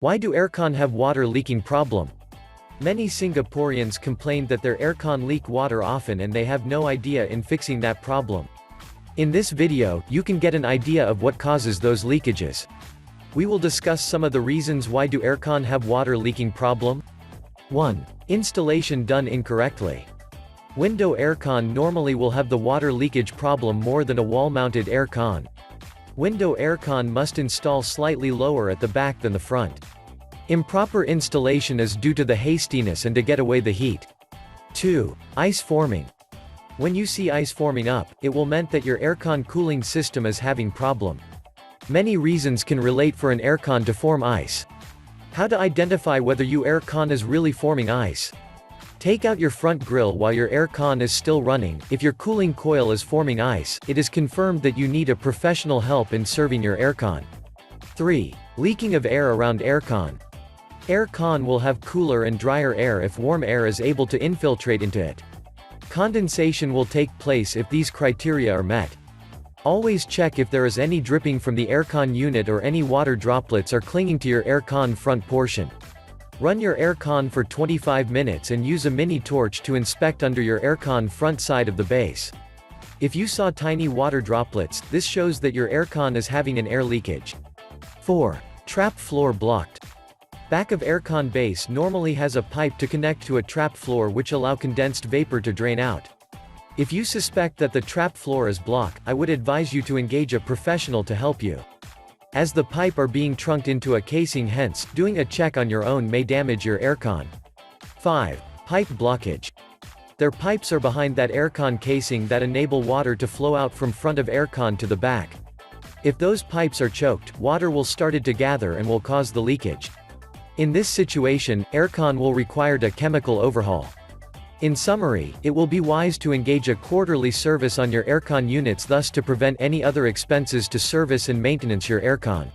Why do aircon have water leaking problem? Many Singaporeans complain that their aircon leak water often and they have no idea in fixing that problem. In this video, you can get an idea of what causes those leakages. We will discuss some of the reasons why do aircon have water leaking problem. 1. Installation done incorrectly. Window aircon normally will have the water leakage problem more than a wall-mounted aircon. Window aircon must install slightly lower at the back than the front. Improper installation is due to the hastiness and to get away the heat. 2. Ice forming. When you see ice forming up, it will meant that your aircon cooling system is having problem. Many reasons can relate for an aircon to form ice. How to identify whether your aircon is really forming ice? Take out your front grill while your aircon is still running. If your cooling coil is forming ice, it is confirmed that you need a professional help in serving your aircon. 3. Leaking of air around aircon. Aircon will have cooler and drier air if warm air is able to infiltrate into it. Condensation will take place if these criteria are met. Always check if there is any dripping from the aircon unit or any water droplets are clinging to your aircon front portion. Run your aircon for 25 minutes and use a mini torch to inspect under your aircon front side of the base. If you saw tiny water droplets, this shows that your aircon is having an air leakage. 4. Trap floor blocked. Back of aircon base normally has a pipe to connect to a trap floor which allow condensed vapor to drain out. If you suspect that the trap floor is blocked, I would advise you to engage a professional to help you, as the pipe are being trunked into a casing, hence, doing a check on your own may damage your aircon. 5. Pipe blockage. Their pipes are behind that aircon casing that enable water to flow out from front of aircon to the back. If those pipes are choked, water will started to gather and will cause the leakage. In this situation, aircon will require a chemical overhaul. In summary, it will be wise to engage a quarterly service on your aircon units thus to prevent any other expenses to service and maintenance your aircon.